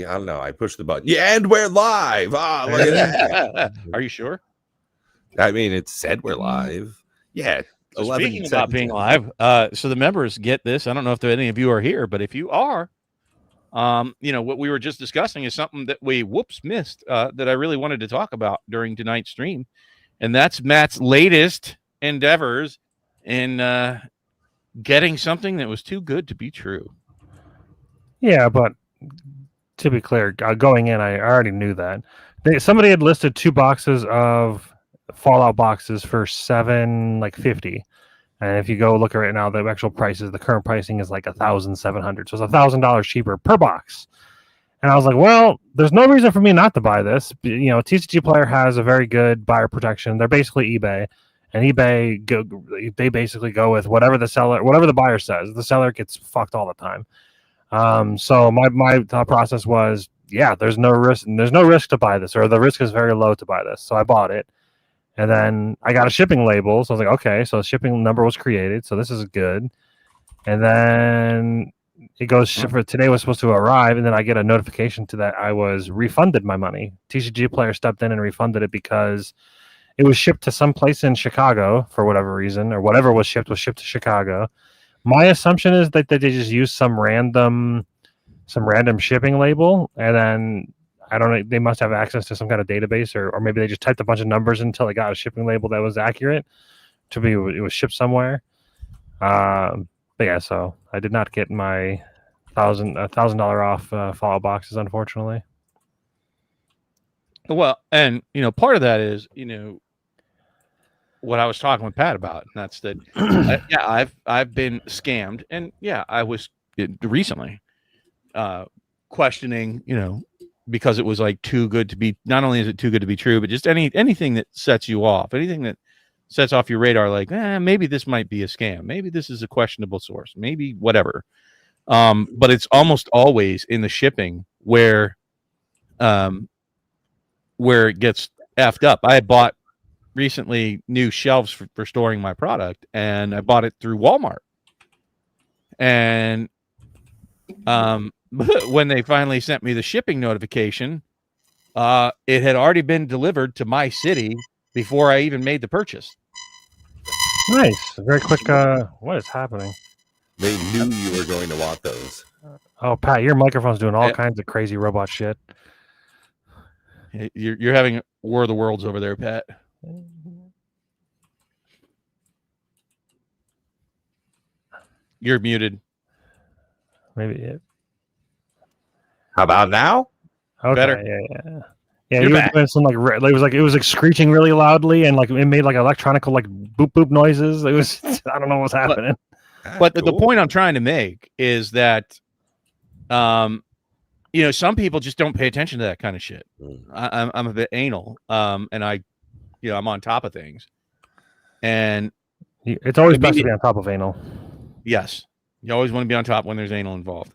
I don't know. I pushed the button. Yeah, and we're live. Ah, look at that. Are you sure? I mean, it said we're live. Yeah. So speaking about being live, so the members get this. I don't know if any of you are here, but if you are, what we were just discussing is something that we missed that I really wanted to talk about during tonight's stream, and that's Matt's latest endeavors in getting something that was too good to be true. Yeah, but to be clear, going in, I already knew that. Somebody had listed 2 boxes of Fallout boxes for $750, and if you go look at it right now, the actual prices, the current pricing is like $1,700, so it's $1,000 cheaper per box. And I was like, well, there's no reason for me not to buy this. You know, TCG Player has a very good buyer protection. They're basically eBay, and they basically go with whatever the buyer says. The seller gets fucked all the time. So my thought process was, yeah, there's no risk to buy this, or the risk is very low to buy this. So I bought it, and then I got a shipping label. So I was like, okay, so the shipping number was created, so this is good. And then it goes for today was supposed to arrive, and then I get a notification to that I was refunded my money. TCG Player stepped in and refunded it because it was shipped to some place in Chicago for whatever reason, or whatever was shipped to Chicago. My assumption is that they just used some random shipping label, and then I don't know, they must have access to some kind of database, or maybe they just typed a bunch of numbers until they got a shipping label that was accurate to be it was shipped somewhere. But yeah, so I did not get my $1,000 off Fallout boxes, unfortunately. Well, and part of that is what I was talking with Pat about, and that's that. I've been scammed, and I was recently questioning, because it was like too good to be. Not only is it too good to be true, but just anything that sets you off, anything that sets off your radar, like maybe this might be a scam, maybe this is a questionable source, maybe whatever. But it's almost always in the shipping where it gets effed up. I had bought recently new shelves for storing my product, and I bought it through Walmart. And when they finally sent me the shipping notification, it had already been delivered to my city before I even made the purchase. Nice. Very quick. What is happening? They knew you were going to want those. Oh, Pat, your microphone's doing all kinds of crazy robot shit. You're having War of the Worlds over there, Pat. You're muted. Maybe it. How about now? Okay, better. Yeah, you were doing some it was screeching really loudly, and it made electronic boop boop noises. It was I don't know what's happening. But the point I'm trying to make is that, some people just don't pay attention to that kind of shit. I'm a bit anal, and I'm on top of things, and it's always best to be on top of anal. Yes, you always want to be on top when there's anal involved.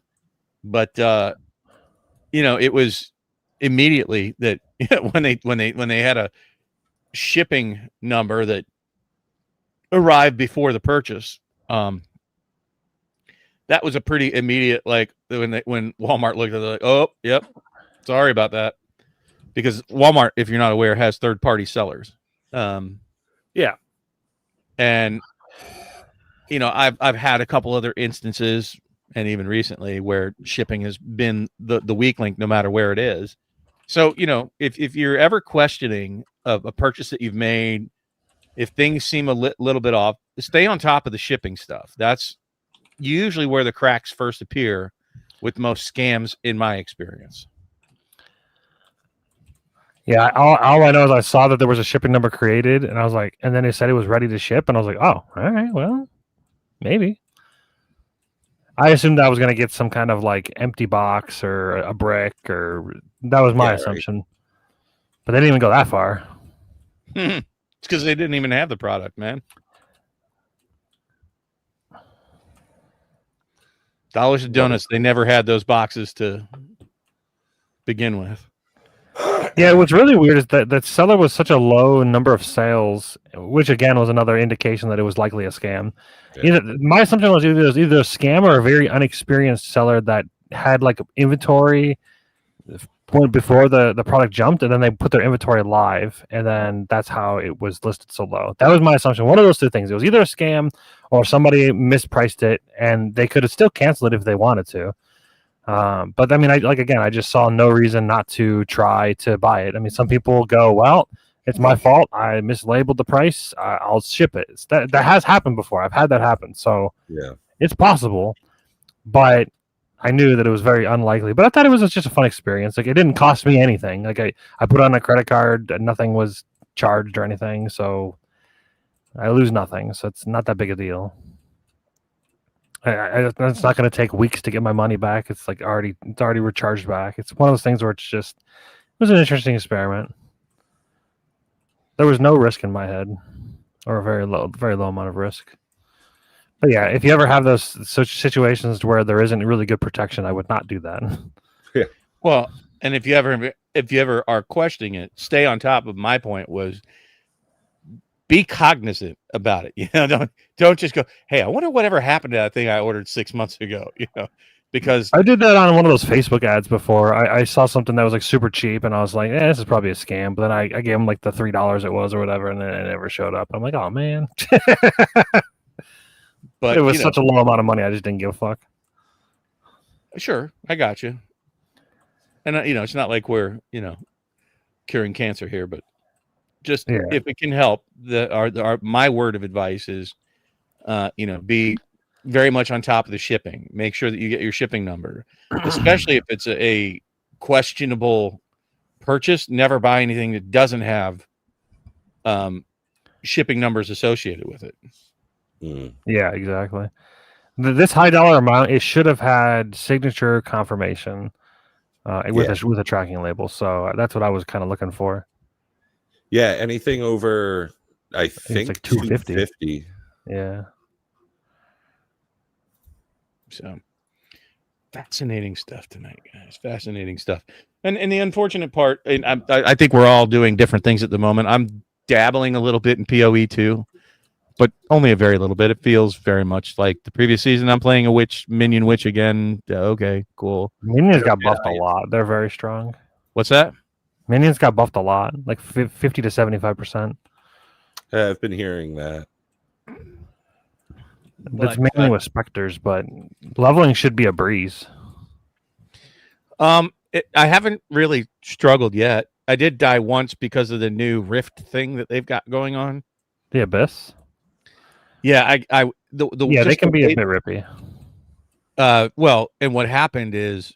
But it was immediately that when they had a shipping number that arrived before the purchase, that was a pretty immediate, when Walmart looked at it, like, oh, yep, sorry about that, because Walmart, if you're not aware, has third-party sellers. Yeah, and I've had a couple other instances, and even recently, where shipping has been the weak link, no matter where it is. So, if you're ever questioning a purchase that you've made, if things seem a little bit off, stay on top of the shipping stuff. That's usually where the cracks first appear with most scams, in my experience. Yeah, all I know is I saw that there was a shipping number created, and I was like, and then it said it was ready to ship, and I was like, oh, all right, well, maybe. I assumed I was going to get some kind of empty box or a brick, or that was my assumption. Right. But they didn't even go that far. It's because they didn't even have the product, man. Dollars and Donuts, they never had those boxes to begin with. Yeah, what's really weird is that seller was such a low number of sales, which again was another indication that it was likely a scam. Yeah. My assumption was either a scam or a very unexperienced seller that had inventory point before the product jumped, and then they put their inventory live, and then that's how it was listed so low. That was my assumption. One of those two things. It was either a scam or somebody mispriced it, and they could have still canceled it if they wanted to. But I mean, I just saw no reason not to try to buy it. I mean, some people go, well, it's my fault. I mislabeled the price. I'll ship it. That has happened before. I've had that happen. So Yeah. it's possible, but I knew that it was very unlikely. But I thought it was just a fun experience. Like, it didn't cost me anything. Like, I put on a credit card, nothing was charged or anything. So I lose nothing. So it's not that big a deal. It's not going to take weeks to get my money back. It's already recharged back. It's one of those things where it was an interesting experiment. There was no risk in my head, or a very low amount of risk. But yeah, if you ever have those such situations where there isn't really good protection, I would not do that. Yeah. Well, and if you ever are questioning it, stay on top of. My point was, be cognizant about it. You know, don't just go, hey, I wonder whatever happened to that thing I ordered 6 months ago. You know, because I did that on one of those Facebook ads before. I saw something that was like super cheap, and I was like, this is probably a scam. But then I gave them like the $3 it was or whatever, and then it never showed up. I'm like, oh man. But it was such a low amount of money, I just didn't give a fuck. Sure, I got you. And it's not like we're curing cancer here, but just if it can help, my word of advice is, be very much on top of the shipping. Make sure that you get your shipping number, especially if it's a questionable purchase. Never buy anything that doesn't have shipping numbers associated with it. Yeah, exactly. This high dollar amount, it should have had signature confirmation with a tracking label. So that's what I was kind of looking for. Yeah, anything over, I think like $250. Yeah. So fascinating stuff tonight, guys. Fascinating stuff. And the unfortunate part, and I think we're all doing different things at the moment. I'm dabbling a little bit in PoE too, but only a very little bit. It feels very much like the previous season. I'm playing a minion witch again. Okay, cool. Minions got buffed a lot. They're very strong. What's that? Minions got buffed a lot, like 50 to 75%. I've been hearing that. It's mainly with specters, but leveling should be a breeze. I haven't really struggled yet. I did die once because of the new rift thing that they've got going on. The Abyss. Yeah, they can be a bit rippy. Well, and what happened is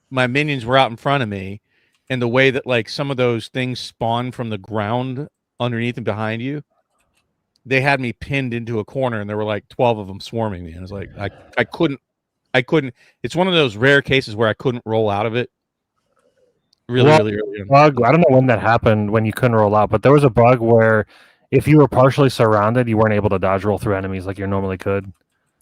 my minions were out in front of me, and the way that like some of those things spawn from the ground underneath and behind you, they had me pinned into a corner, and there were like 12 of them swarming me. And I was like, I couldn't. It's one of those rare cases where I couldn't roll out of it. Really early. Bug. I don't know when that happened, when you couldn't roll out, but there was a bug where if you were partially surrounded, you weren't able to dodge roll through enemies like you normally could.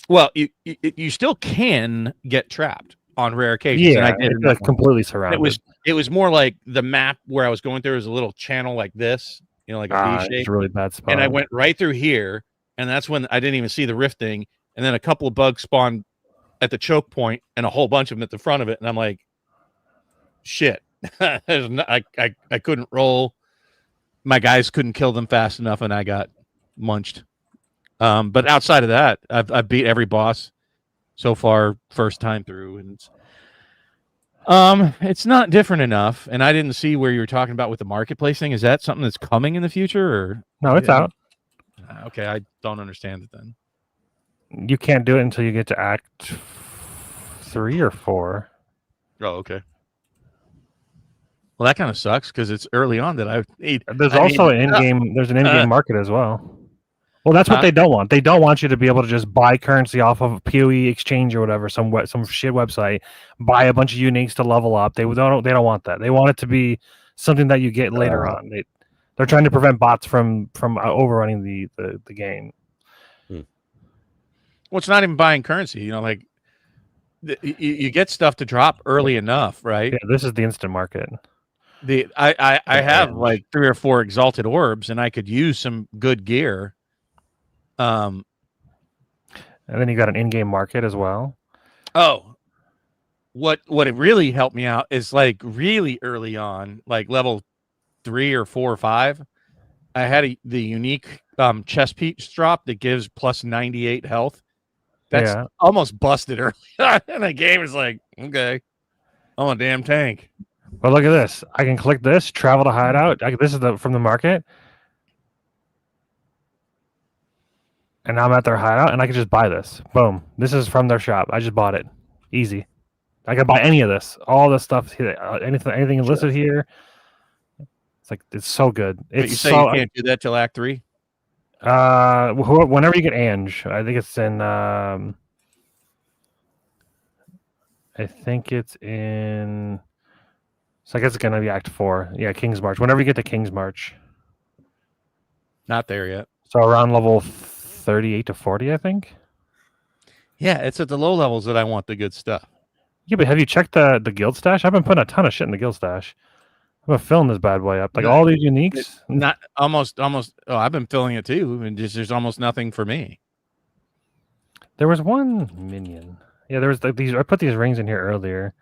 Well, you still can get trapped on rare occasions. Yeah, and I did like completely surrounded. It was more like the map where I was going through was a little channel like this, like a V shape. It's a really bad spot. And I went right through here, and that's when I didn't even see the rifting. And then a couple of bugs spawned at the choke point, and a whole bunch of them at the front of it. And I'm like, shit, I couldn't roll. My guys couldn't kill them fast enough, and I got munched. But outside of that, I've beat every boss so far, first time through, and it's not different enough. And I didn't see where you were talking about with the marketplace thing. Is that something that's coming in the future, or no? It's out. Okay, I don't understand it then. You can't do it until you get to Act 3 or 4. Oh, okay. Well, that kind of sucks because it's early on that I've made. There's also an in-game. There's an in-game market as well. Well, that's what they don't want. They don't want you to be able to just buy currency off of PoE Exchange or whatever, some shit website, buy a bunch of uniques to level up. They don't want that. They want it to be something that you get later on. They're trying to prevent bots from overrunning the game. Well, it's not even buying currency. You get stuff to drop early enough, right? Yeah, this is the instant market. I have like 3 or 4 exalted orbs, and I could use some good gear. And then you got an in-game market as well. Oh, what it really helped me out is like really early on, like level 3 or 4 or 5. I had the unique chest piece drop that gives plus 98 health. That's almost busted early on in the game. Is like, okay, I'm a damn tank. But look at this. I can click this, travel to hideout. This is from the market. And now I'm at their hideout, and I can just buy this. Boom. This is from their shop. I just bought it. Easy. I can buy any of this. All this stuff here. Anything listed here. It's like, it's so good. But you say you can't do that till Act 3? Whenever you get Ange. I think it's in... So I guess it's going to be Act 4. Yeah, King's March. Whenever you get to King's March. Not there yet. So around level 38 to 40, I think. Yeah, it's at the low levels that I want the good stuff. Yeah, but have you checked the guild stash? I've been putting a ton of shit in the guild stash. I've been filling this bad boy up. Like all these uniques. Not almost. Oh, I've been filling it too, and just there's almost nothing for me. There was one minion. Yeah, there was like these. I put these rings in here earlier.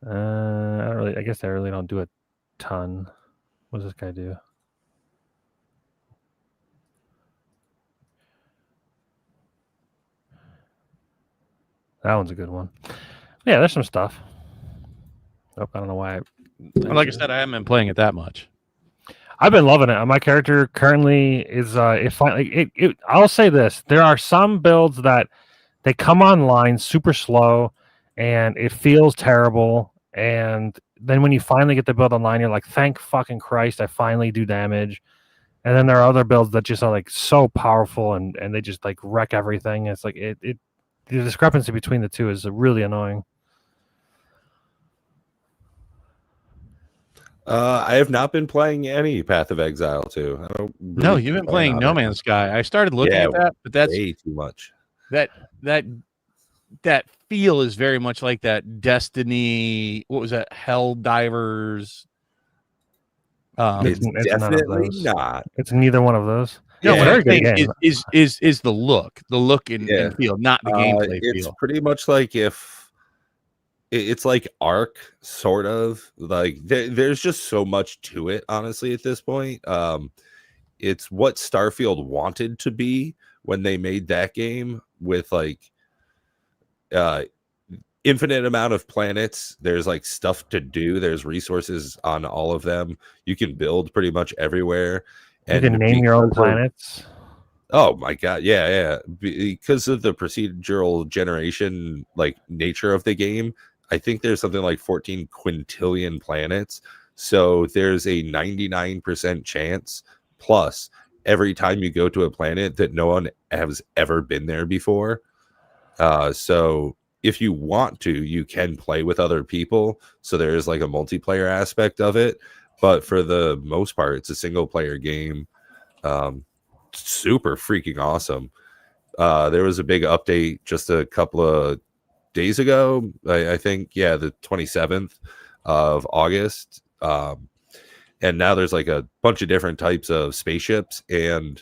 I guess I really don't do a ton. What does this guy do? That one's a good one. Yeah, there's some stuff. Oh, I don't know why. Like I said, I haven't been playing it that much. I've been loving it. My character currently is. I'll say this: there are some builds that they come online super slow, and it feels terrible. And then when you finally get the build online, you're like, "Thank fucking Christ, I finally do damage." And then there are other builds that just are like so powerful, and they just like wreck everything. It's like the discrepancy between the two is really annoying. I have not been playing any Path of Exile 2. I don't really no, you've been playing No Man's Sky. I started looking at that, but that's way too much. That feel is very much like that Destiny. What was that? Hell Divers. It's definitely not. It's neither one of those. No, what I think is the look and feel, not the gameplay it's feel. Pretty much like if it's like Ark, sort of. Like there's just so much to it, honestly, at this point. It's what Starfield wanted to be when they made that game, with like infinite amount of planets. There's like stuff to do. There's resources on all of them. You can build pretty much everywhere. And you can name your own planets. Oh my god, yeah. Because of the procedural generation like nature of the game, I think there's something like 14 quintillion planets. So there's a 99% chance plus every time you go to a planet that no one has ever been there before. So if you want to, you can play with other people. So there is like a multiplayer aspect of it. But for the most part, it's a single player game. Super freaking awesome. There was a big update just a couple of days ago. I think, the 27th of August. And now there's like a bunch of different types of spaceships, and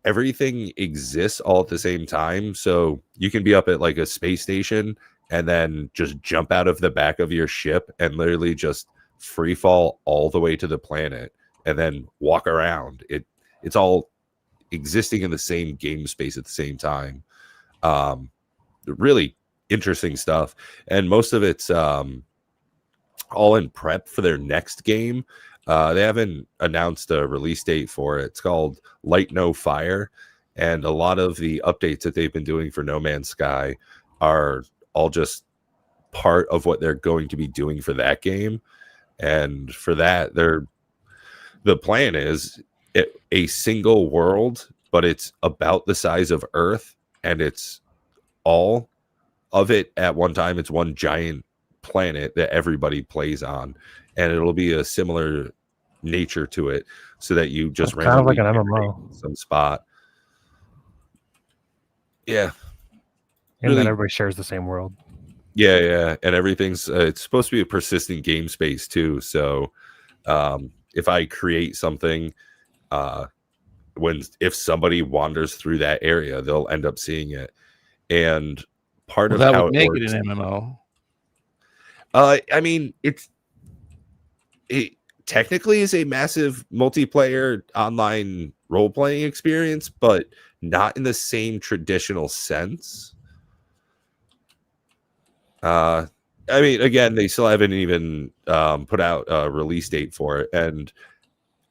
everything exists all at the same time. So you can be up at like a space station and then just jump out of the back of your ship and literally just free fall all the way to the planet and then walk around. It's all existing in the same game space at the same time. Really interesting stuff, and most of it's all in prep for their next game. They haven't announced a release date for it. It's called Light No Fire, and a lot of the updates that they've been doing for No Man's Sky are all just part of what they're going to be doing for that game. And for that, the plan is a single world, but it's about the size of Earth, and it's all of it at one time. It's one giant planet that everybody plays on, and it'll be a similar nature to it, so that you just kind of like an MMO, some spot. Yeah, and really, then everybody shares the same world. Yeah, and everything's it's supposed to be a persistent game space too. So if I create something, if somebody wanders through that area, they'll end up seeing it. And part of that how would it make works, it an MMO. I mean, it technically is a massive multiplayer online role playing experience, but not in the same traditional sense. I mean, again, they still haven't even put out a release date for it, and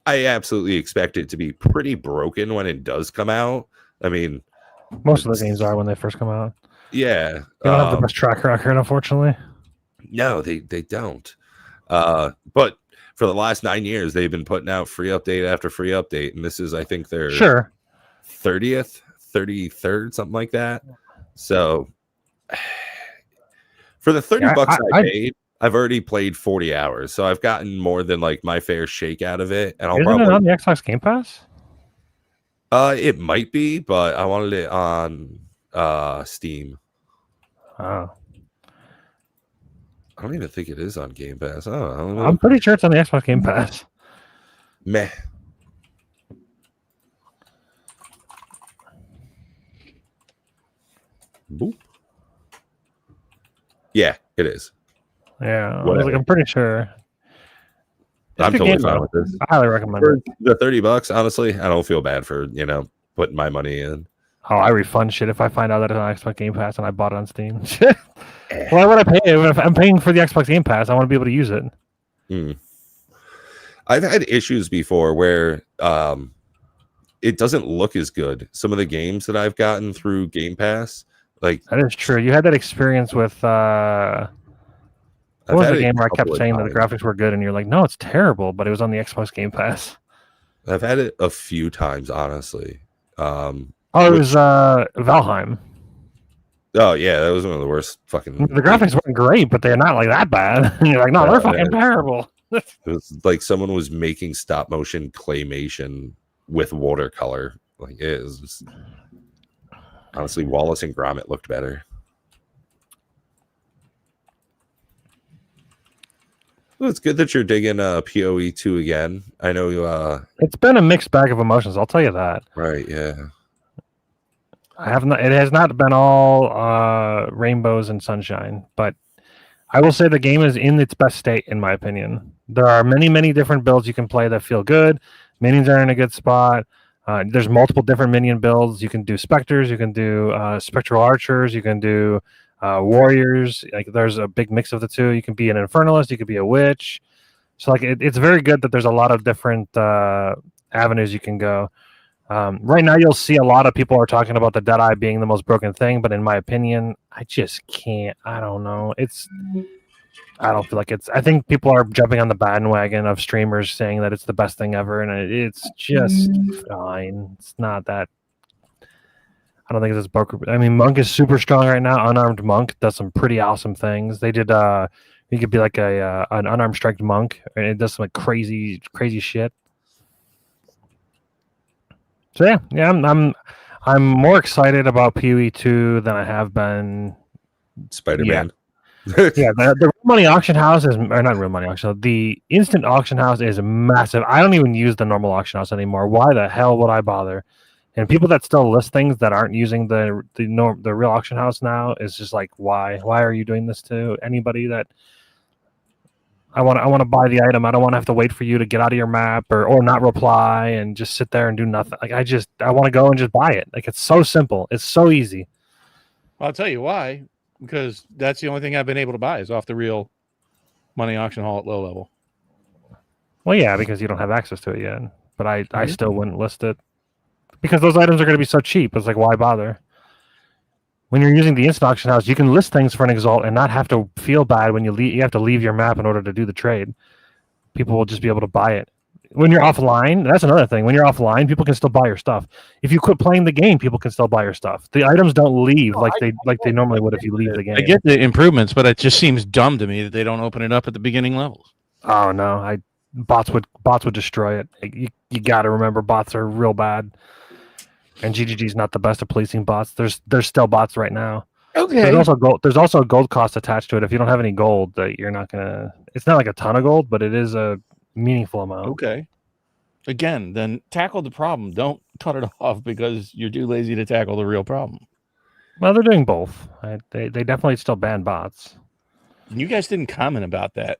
I absolutely expect it to be pretty broken when it does come out. I mean, Most of the games are when they first come out. yeah, They don't have the best track record, unfortunately. no, they don't. But for the last 9 years, they've been putting out free update after free update, and this is, I think, their 30th, 33rd, something like that. So for the $30 I paid, I've already played 40 hours, so I've gotten more than like my fair shake out of it. And Isn't it on the Xbox Game Pass? It might be, but I wanted it on Steam. Oh, I don't even think it is on Game Pass. I don't know. I'm pretty sure it's on the Xbox Game Pass. Meh. Boop. Yeah, it is. Yeah, I'm pretty sure. I'm totally fine with this. I highly recommend for it. The $30, honestly, I don't feel bad for putting my money in. Oh, I refund shit if I find out that it's on Xbox Game Pass and I bought it on Steam. Why would I pay it if I'm paying for the Xbox Game Pass? I want to be able to use it. I've had issues before where it doesn't look as good. Some of the games that I've gotten through Game Pass, like that is true. You had that experience with what was the game where I kept saying that the graphics were good, and you're like, no, it's terrible, but it was on the Xbox Game Pass. I've had it a few times, honestly. It was Valheim. Oh yeah, that was one of the worst fucking. The graphics weren't great, but they're not like that bad. And you're like, no, they're fucking terrible. It was like someone was making stop motion claymation with watercolor. Like it was just... honestly, Wallace and Gromit looked better. Well, it's good that you're digging PoE 2 again. I know it's been a mixed bag of emotions, I'll tell you that. Right, yeah. It has not been all rainbows and sunshine, but I will say the game is in its best state, in my opinion. There are many, many different builds you can play that feel good. Minions are in a good spot. There's multiple different minion builds. You can do specters, you can do spectral archers, you can do warriors. Like there's a big mix of the two. You can be an infernalist, you could be a witch. So like it's very good that there's a lot of different avenues you can go. Right now you'll see a lot of people are talking about the Deadeye being the most broken thing, but in my opinion, I just can't. I don't know. I don't feel like it's. I think people are jumping on the bandwagon of streamers saying that it's the best thing ever, and it's just fine. It's not that. I don't think it's broken. I mean, Monk is super strong right now. Unarmed Monk does some pretty awesome things. They did. You could be like an unarmed strike monk, and it does some like crazy shit. So yeah, I'm more excited about PoE 2 than I have been Spider-Man. Yeah, the real money auction house is, or not real money auction. The instant auction house is massive. I don't even use the normal auction house anymore. Why the hell would I bother? And people that still list things that aren't using the real auction house now is just like, why? Why are you doing this to anybody that? I want to buy the item. I don't want to have to wait for you to get out of your map or not reply and just sit there and do nothing. Like I want to go and just buy it. Like it's so simple. It's so easy. I'll tell you why. Because that's the only thing I've been able to buy is off the real money auction hall at low level. Well, yeah, because you don't have access to it yet. But I still wouldn't list it because those items are going to be so cheap. It's like, why bother? When you're using the instant auction house, you can list things for an exalt and not have to feel bad when you leave. You have to leave your map in order to do the trade. People will just be able to buy it. When you're offline, that's another thing. When you're offline, people can still buy your stuff. If you quit playing the game, people can still buy your stuff. The items don't leave like they normally would if you leave the game. I get the improvements, but it just seems dumb to me that they don't open it up at the beginning levels. Oh no, bots would destroy it. You got to remember, bots are real bad. And GGG is not the best at policing bots. There's still bots right now. Okay. There's also a gold cost attached to it. If you don't have any gold, that you're not gonna. It's not like a ton of gold, but it is a meaningful amount. Okay. Again, then tackle the problem. Don't cut it off because you're too lazy to tackle the real problem. Well, they're doing both. They definitely still ban bots. You guys didn't comment about that.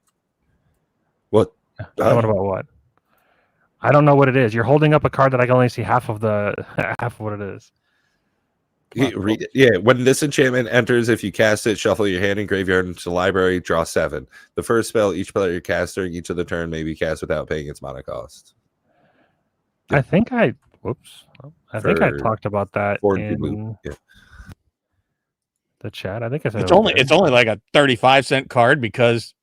What? What about what? I don't know what it is. You're holding up a card that I can only see half of what it is. Read it. Yeah, when this enchantment enters, if you cast it, shuffle your hand and graveyard into the library, draw 7. The first spell each player casts during each of the turn may be cast without paying its mana cost. I think I For talked about that 4 and 2 blue. in Yeah. the chat. I think I said It's only like a 35-cent card because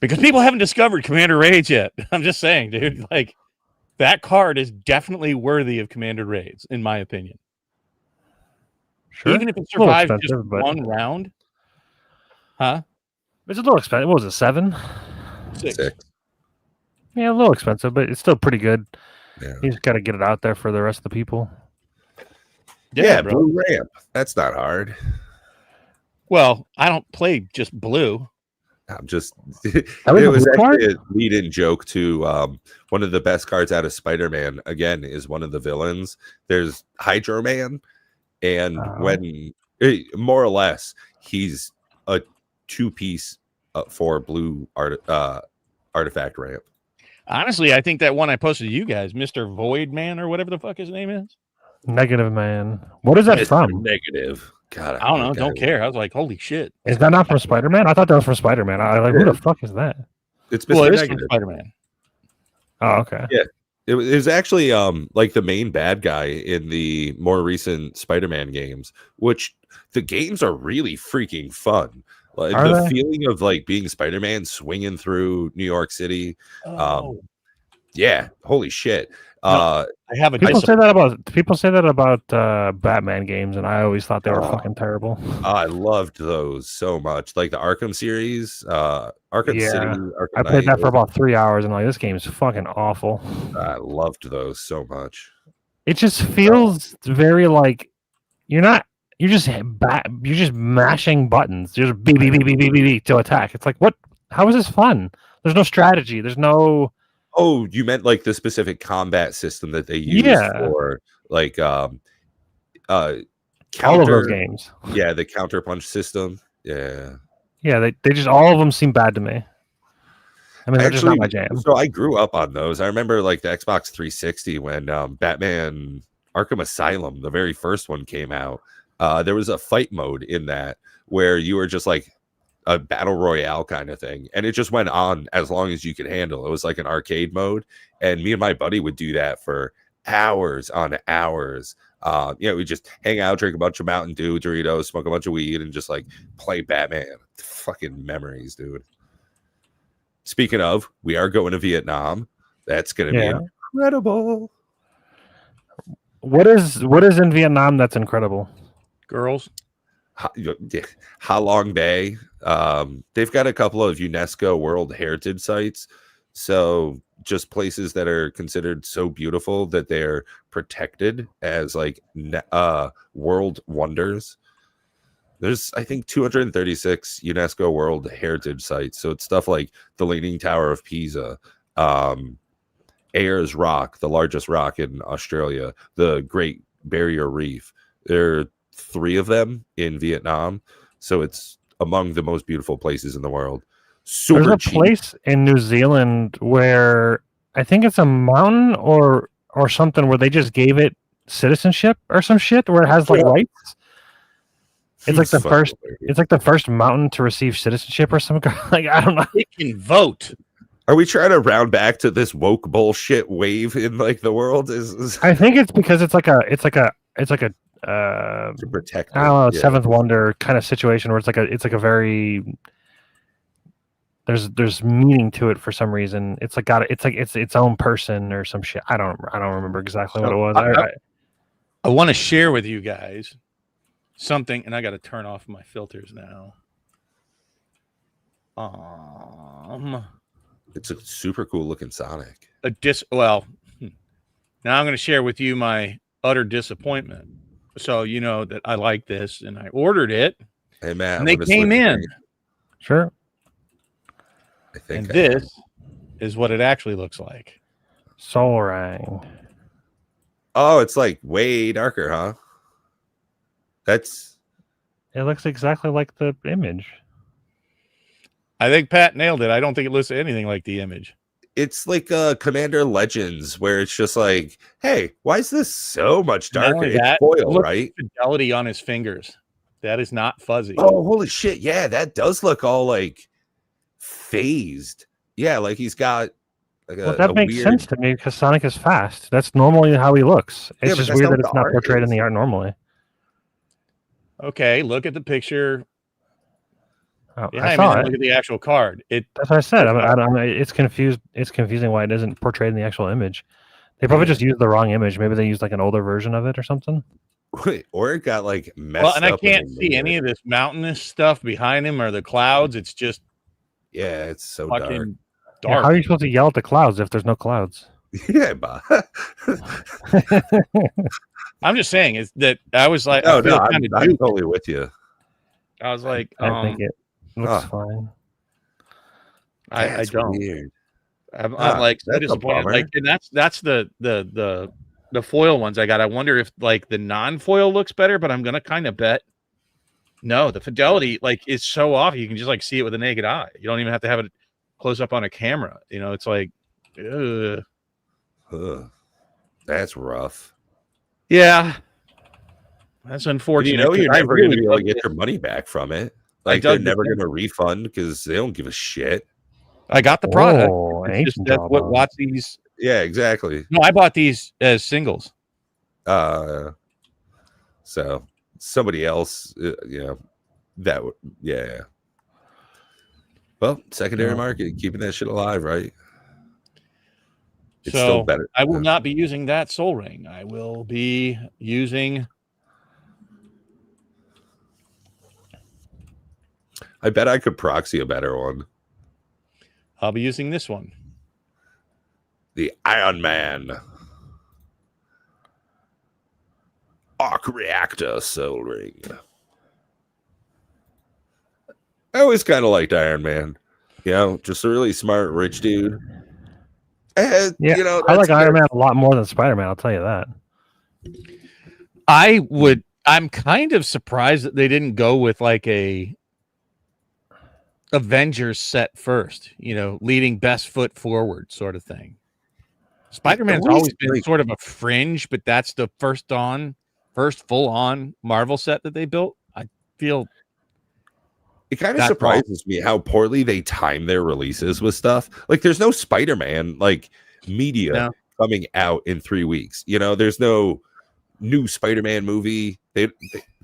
people haven't discovered Commander Raids yet. I'm just saying, dude. Like that card is definitely worthy of Commander Raids, in my opinion. Sure. Even if it survives just but one round. Huh? It's a little expensive. What was it, 7? 6. Yeah, a little expensive, but it's still pretty good. Yeah. You just got to get it out there for the rest of the people. Yeah, bro. blue ramp. That's not hard. Well, I don't play just blue. I'm just. That It was was a blue actually a lead-in joke to one of the best cards out of Spider-Man. Again, is one of the villains. There's Hydro Man, and when more or less he's a 2-piece for blue artifact ramp. Honestly, I think that one I posted to you guys, Mr. Void Man or whatever the fuck his name is. Negative Man. What is that from? Negative. God, I don't know. Don't care. I was like, holy shit. Is that not from Spider-Man? I thought that was from Spider-Man. I like, who the fuck is that? It's Well, Mr. it is from Negative. Spider-Man. Oh, okay. Yeah. It was actually like the main bad guy in the more recent Spider-Man games, which the games are really freaking fun. Like the feeling of like being Spider-Man swinging through New York City. Yeah, holy shit. I have a people say that about Batman games, and I always thought they were fucking terrible. I loved those so much. Like the Arkham series, Arkham City, Arkham I played Knight, that for about 3 hours, and like this game is fucking awful. I loved those so much. It just feels very like you're just mashing buttons. You're just beep beep beep beep beep beep to attack. It's like, what? How is this fun? There's no strategy. There's no. Oh, you meant like the specific combat system that they use for like all of those games. Yeah, the counter punch system. Yeah. Yeah, they just all of them seem bad to me. I mean, they're just not my jam. So I grew up on those. I remember like the Xbox 360 when Batman Arkham Asylum, the very first one, came out. There was a fight mode in that where you were just like a battle royale kind of thing, and it just went on as long as you could handle. It was like an arcade mode, and me and my buddy would do that for hours on hours. We just hang out, drink a bunch of Mountain Dew, Doritos, smoke a bunch of weed, and just like play Batman. Fucking memories, dude. Speaking of, we are going to Vietnam. That's gonna be incredible. What is in Vietnam that's incredible? Girls. Ha Long Bay. They've got a couple of UNESCO World Heritage sites. So just places that are considered so beautiful that they're protected as like world wonders. There's, I think, 236 UNESCO World Heritage sites. So it's stuff like the Leaning Tower of Pisa, Ayers Rock, the largest rock in Australia, the Great Barrier Reef. There are 3 of them in Vietnam. So it's among the most beautiful places in the world. There's a place in New Zealand where I think it's a mountain or something where they just gave it citizenship or some shit where it has like rights. It's like the first mountain to receive citizenship or something. Like, I don't know. It can vote. Are we trying to round back to this woke bullshit wave in like the world? I think it's because it's like a to protect. I don't know, Seventh Wonder kind of situation where it's like a very there's meaning to it for some reason. It's like it's its own person or some shit. I don't remember exactly what it was. I want to share with you guys something, and I got to turn off my filters now. It's a super cool looking Sonic. Now I'm going to share with you my utter disappointment. So you know that I like this, and I ordered it. Hey man, and they came in. Sure. This is what it actually looks like. Solrang. Oh, it's like way darker, huh? It looks exactly like the image. I think Pat nailed it. I don't think it looks anything like the image. It's like Commander Legends, where it's just like, hey, why is this so much Not darker? only It's that, foil, look at right? the fidelity on his fingers. That is not fuzzy. Oh, holy shit. Yeah, that does look all like phased. Yeah, like he's got like Well, that a makes weird... sense to me because Sonic is fast. That's normally how he looks. Yeah, It's but just that's weird not that what it's the not art portrayed in is. the art normally. Okay, look at the picture. Oh, Yeah, I I saw mean, it. look at the actual card. That's what I said. That's It's confused. It's confusing why it isn't portrayed in the actual image. They probably just used the wrong image. Maybe they used like an older version of it or something. Or it got like messed well, and I up when can't they see made any it. of this mountainous stuff behind him or the clouds. It's just Yeah, it's so dark. fucking Yeah, dark. how are you supposed to yell at the clouds if there's no clouds? Yeah, but I'm just saying is that I was like, no, I feel no, kind of I'm duped. totally with you. I was like, I think it looks Huh. fine. I That's don't. weird. I'm Ah, like so that's a disappointed. bummer. Like, and that's the foil ones I got. I wonder if like the non-foil looks better, but I'm gonna kind of bet no. The fidelity like is so off. You can just like see it with a naked eye. You don't even have to have it close up on a camera. You know, it's like, ugh. Ugh. That's rough. Yeah, that's And unfortunate. you know 'cause you're I never going to really be able to loved get it. your money back from it. I Like they're dug the never thing. going to refund because they don't give a shit. I got the product. Oh, It's just ancient that's what jawbone. Watsy's. Yeah, exactly. No, I bought these as singles. So somebody else, that would, yeah. Well, secondary Yeah. market, keeping that shit alive, right? It's So still better. I will not be using that Soul Ring. I will be using. I bet I could proxy a better one. I'll be using this one. The Iron Man Arc Reactor Soul Ring. I always kind of liked Iron Man. Just a really smart, rich dude. And, Yeah, I like Iron Man a lot more than Spider-Man. I'll tell you that. I'm kind of surprised that they didn't go with like a Avengers set first, leading best foot forward sort of thing. Spider-Man's always been sort of a fringe, but that's the first full-on Marvel set that they built. I feel it kind of surprises me how poorly they time their releases with stuff. Like there's no Spider-Man like media coming out in 3 weeks. There's no new Spider-Man movie. They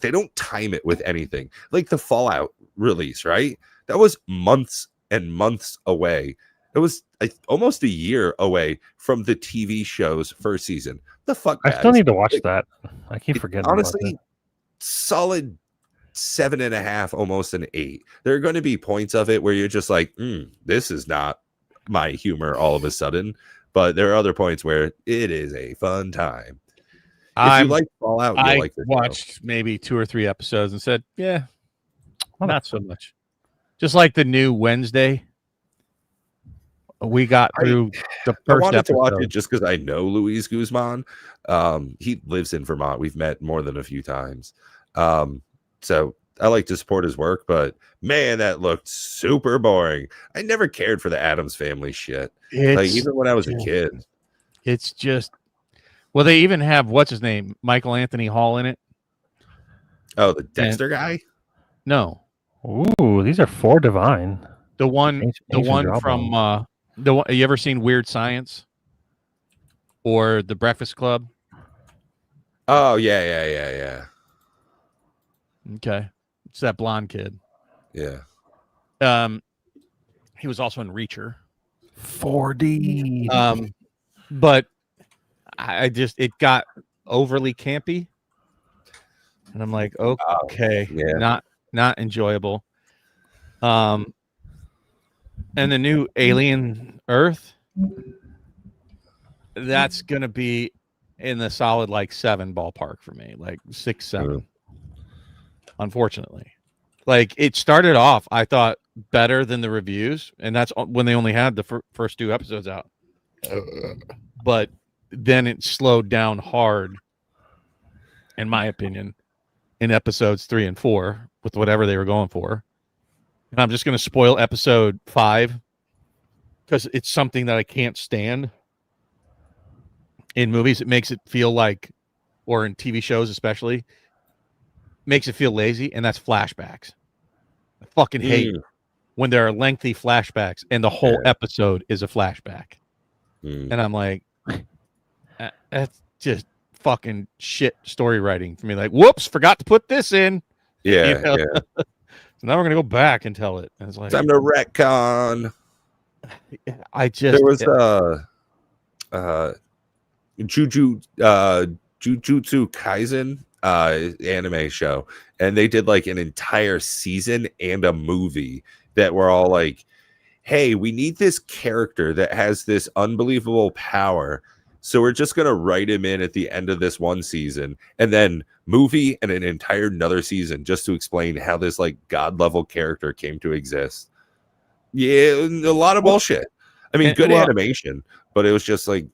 don't time it with anything. Like the Fallout release, right? That was months and months away. It was almost a year away from the TV show's first season. The fuck, I still need to watch that. I keep forgetting. Honestly, solid 7.5, almost an 8. There are going to be points of it where you're just like, this is not my humor all of a sudden. But there are other points where it is a fun time. If you like Fallout, you'll like this watched maybe 2 or 3 episodes and said, yeah, not so much. Just like the new Wednesday. We got through the first I wanted episode. to watch it just because I know Luis Guzman. He lives in Vermont. We've met more than a few times. So I like to support his work, but man, that looked super boring. I never cared for the Addams Family shit. Even when I was a kid. It's just, well, they even have, what's his name? Michael Anthony Hall in it. Oh, the Dexter guy? No. Ooh, these are 4 divine. The one Ancient from jawbone. you ever seen Weird Science or The Breakfast Club? Oh, yeah. Okay. It's that blonde kid. Yeah. He was also in Reacher. 4D. But it got overly campy. And I'm like, okay, not enjoyable. And the new Alien Earth, that's gonna be in the solid like 7 ballpark for me, like 6, 7. Unfortunately, like it started off, I thought better than the reviews, and that's when they only had the first 2 episodes out. But then it slowed down hard, in my opinion, in episodes 3 and 4 with whatever they were going for. And I'm just going to spoil episode 5 because it's something that I can't stand in movies. It makes it feel like, or in TV shows especially, makes it feel lazy, and that's flashbacks. I fucking hate when there are lengthy flashbacks and the whole episode is a flashback. And I'm like, that's just fucking shit story writing for me. Like, whoops, forgot to put this in. Yeah, You know? yeah. So now we're gonna go back and tell it. And it's like, Time to retcon. I just There was Jujutsu Kaisen anime show, and they did like an entire season and a movie that were all like, hey, we need this character that has this unbelievable power, so we're just gonna write him in at the end of this one season, and then movie and an entire another season just to explain how this like god level character came to exist. Yeah, a lot of bullshit. I mean, good animation, but it was just like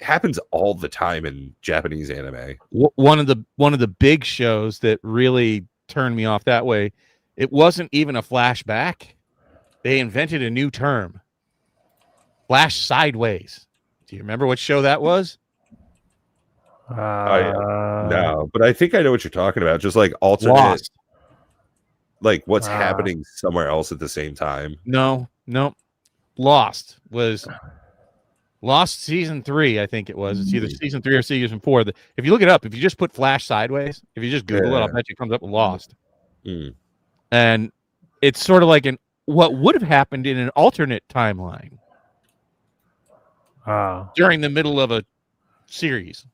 happens all the time in Japanese anime. One of the big shows that really turned me off that way, it wasn't even a flashback. They invented a new term, flash sideways. Do you remember what show that was? No, but I think I know what you're talking about. Just like alternate, Lost. like what's happening somewhere else at the same time. No. Lost season 3, I think it was. It's either season 3 or season 4. If you look it up, if you just put flash sideways, if you just Google it, I'll bet you it comes up with Lost. And it's sort of like what would have happened in an alternate timeline during the middle of a series.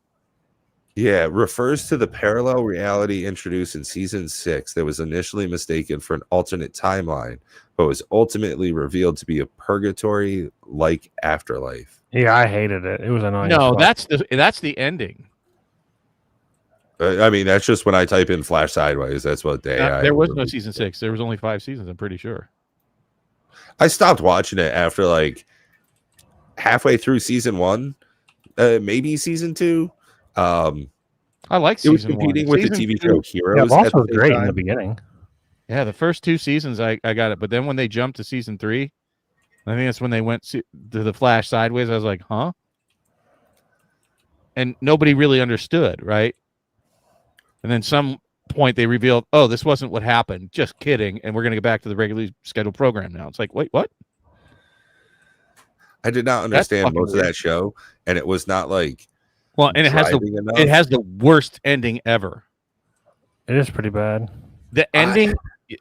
Yeah, it refers to the parallel reality introduced in season 6 that was initially mistaken for an alternate timeline, but was ultimately revealed to be a purgatory-like afterlife. Yeah, I hated it. It was annoying. No, that's the ending. I mean, that's just when I type in Flash Sideways. That's what there was no season 6. There was only 5 seasons, I'm pretty sure. I stopped watching it after like halfway through season 1, maybe season 2. I like it was season 1. competing with the TV show Heroes. Yeah, Lost was great in the beginning. Yeah, the first 2 seasons I got it, but then when they jumped to season 3, I think that's when they went to the Flash Sideways. I was like, huh? And nobody really understood, right? And then some point they revealed, oh, this wasn't what happened. Just kidding. And we're going to get back to the regularly scheduled program now. It's like, wait, what? I did not understand most of that show, and it was not like and it has the worst ending ever. It is pretty bad. The ending,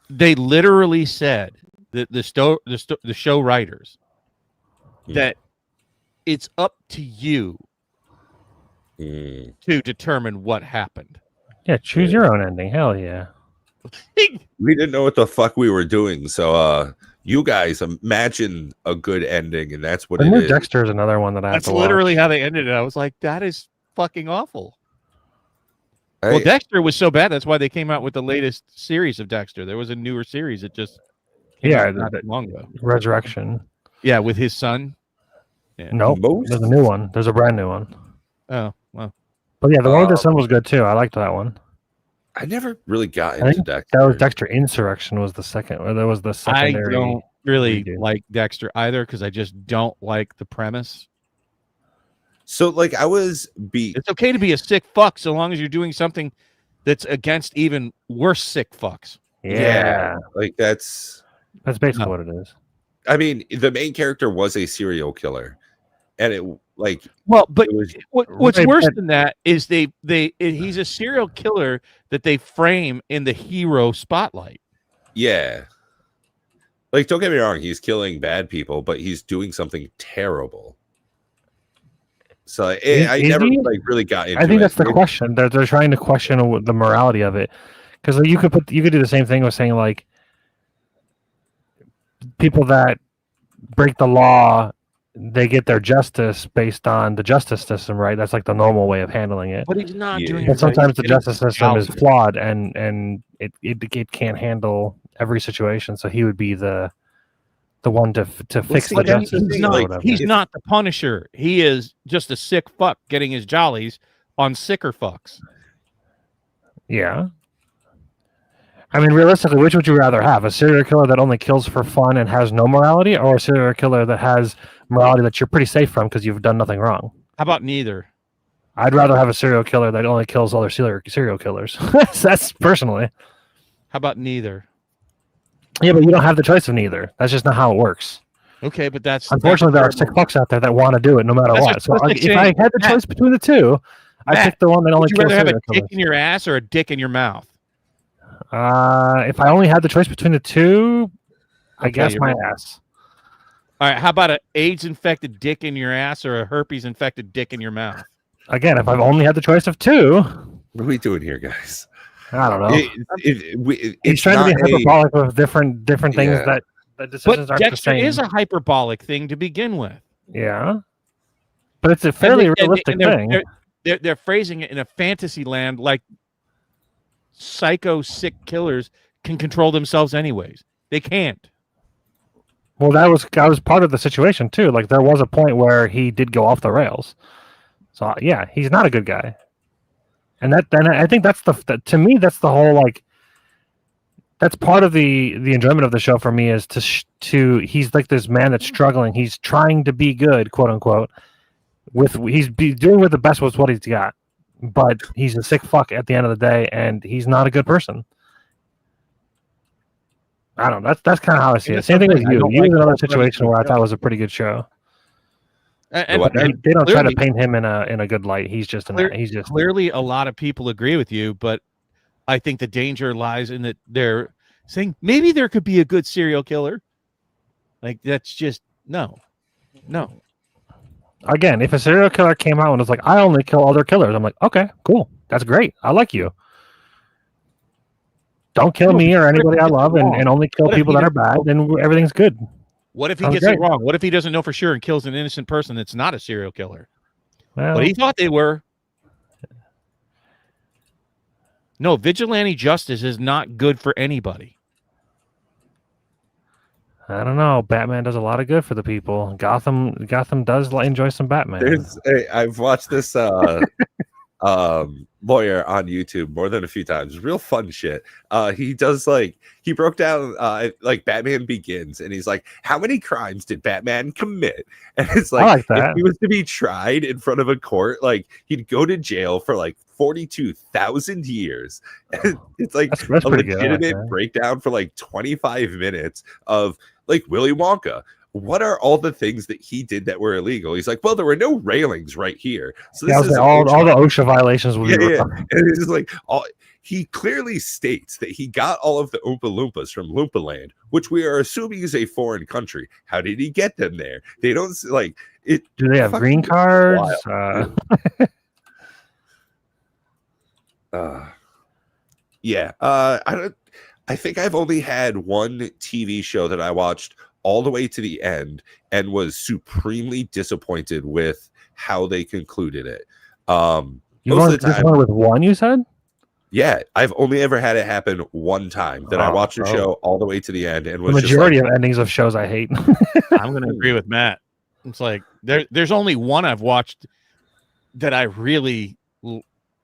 they literally said that the show writers that it's up to you to determine what happened. Yeah, choose your own ending. Hell yeah. We didn't know what the fuck we were doing, so you guys imagine a good ending, and that's what it is. Dexter is another one that I have to watch. That's literally how they ended it. I was like, that is fucking awful. Well, Dexter was so bad. That's why they came out with the latest series of Dexter. There was a newer series that just came out not that long ago. Resurrection. Yeah, with his son. Yeah. Nope. There's a new one. There's a brand new one. Oh, well. But yeah, the one with the son was good too. I liked that one. I never really got into Dexter. That was Dexter Insurrection was the second. Or that was the secondary. I don't really like Dexter either because I just don't like the premise. So, like, It's okay to be a sick fuck so long as you're doing something that's against even worse sick fucks. Yeah. Like, that's basically what it is. I mean, the main character was a serial killer. And it, like... Well, but what's worse than that is he's a serial killer that they frame in the hero spotlight. Yeah. Like, don't get me wrong, he's killing bad people, but he's doing something terrible. So I never like really got into it. I think that's the question. They're trying to question the morality of it, because like, you could do the same thing with saying like people that break the law, they get their justice based on the justice system, right? That's like the normal way of handling it. But he's not doing it. But sometimes the justice system is flawed, and it can't handle every situation. So he would be the one to fix the justice. He's not the Punisher. He is just a sick fuck getting his jollies on sicker fucks. Yeah. I mean, realistically, which would you rather have? A serial killer that only kills for fun and has no morality, or a serial killer that has morality that you're pretty safe from because you've done nothing wrong? How about neither? I'd rather have a serial killer that only kills other serial killers. That's personally. How about neither? Yeah, but you don't have the choice of neither. That's just not how it works. Okay, but that's Unfortunately, there are sick fucks out there that want to do it no matter That's what. just So like if I saying, had the choice between the two, I'd Matt, pick the one that only would you kills rather have a serial dick killers. in your ass or a dick in your mouth? If I only had the choice between the two, I Okay, guess you're my wrong. ass. All right, how about an AIDS-infected dick in your ass or a herpes-infected dick in your mouth? Again, if I've only had the choice of two, What are we doing here, guys? I don't know. He's He's trying to be hyperbolic with different things Yeah. that decisions But aren't the Dexter same. is a hyperbolic thing to begin with. Yeah, but it's a fairly realistic thing. They're phrasing it in a fantasy land like psycho sick killers can control themselves anyways. They can't. Well, that was part of the situation too. Like there was a point where he did go off the rails. So yeah, he's not a good guy. And I think that's to me that's the whole like that's part of the enjoyment of the show for me is to he's like this man that's struggling. He's trying to be good, quote unquote. He's doing with the best with what he's got, but he's a sick fuck at the end of the day, and he's not a good person. I don't know. That's kind of how I see it. Same thing with you. You was another situation where I thought was a pretty good show. And They don't try to clearly- paint him in a good light. He's just he's just clearly a lot of people agree with you, but I think the danger lies in that they're saying maybe there could be a good serial killer. Like that's just no. Again, if a serial killer came out and was like, I only kill other killers, I'm like, okay, cool. That's great. I like you. Don't kill me or anybody I love and only kill What if people he that are bad, then everything's good. What if he Sounds gets great. it wrong? What if he doesn't know for sure and kills an innocent person that's not a serial killer? Well, But he thought they were. No, vigilante justice is not good for anybody. I don't know. Batman does a lot of good for the people. Gotham does enjoy some Batman. I've watched this lawyer on YouTube more than a few times. Real fun shit. He does he broke down like Batman Begins, and he's like, how many crimes did Batman commit? And it's I like if that. he was to be tried in front of a court, like he'd go to jail for like 42,000 years. And it's like That's a pretty good. I like legitimate that. breakdown for like 25 minutes of like Willy Wonka. What are all the things that he did that were illegal? He's like, well, there were no railings right here. So Yeah, I was is like, all the OSHA violations would be yeah. And it's just like he clearly states that he got all of the Oompa Loompas from Loompa Land, which we are assuming is a foreign country. How did he get them there? They don't like it. Do they have green cards? Yeah. I think I've only had one TV show that I watched all the way to the end and was supremely disappointed with how they concluded it. You Most want of the this time- one with one? You said? Yeah, I've only ever had it happen one time that I Oh, watched a oh. show all the way to the end and The was majority just of endings of shows I hate. I'm going to agree with Matt. It's like there's only one I've watched that I really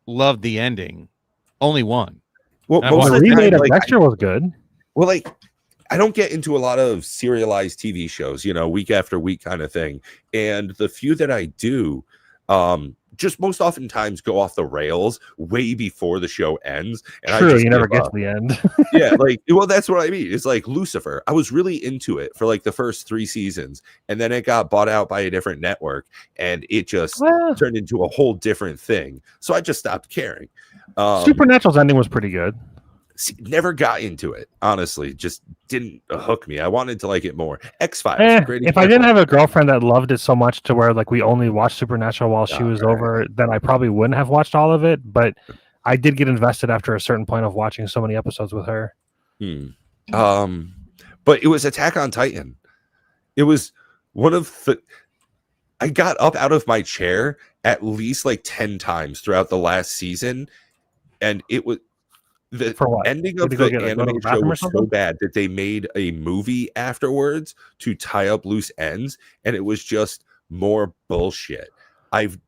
loved the ending. Only one. well, I most the of the remake time, of like, Dexter was good. well, like I don't get into a lot of serialized TV shows, week after week kind of thing. And the few that I do, just most oftentimes go off the rails way before the show ends. And I True, just you never give get up. to the end. Yeah, well, that's what I mean. It's like Lucifer. I was really into it for like the first 3 seasons, and then it got bought out by a different network, and it just Well, turned into a whole different thing. So I just stopped caring. Supernatural's ending was pretty good. Never got into it, honestly. Just didn't hook me. I wanted to like it more. X-Files. If I didn't have a girlfriend that loved it so much to where like we only watched Supernatural while she was over, then I probably wouldn't have watched all of it. But I did get invested after a certain point of watching so many episodes with her. But it was Attack on Titan. It was one of the. I got up out of my chair at least like 10 times throughout the last season, and it was. The For what? ending of Did you the go go to anime the show bathroom or was so something? bad that they made a movie afterwards to tie up loose ends, and it was just more bullshit. I'm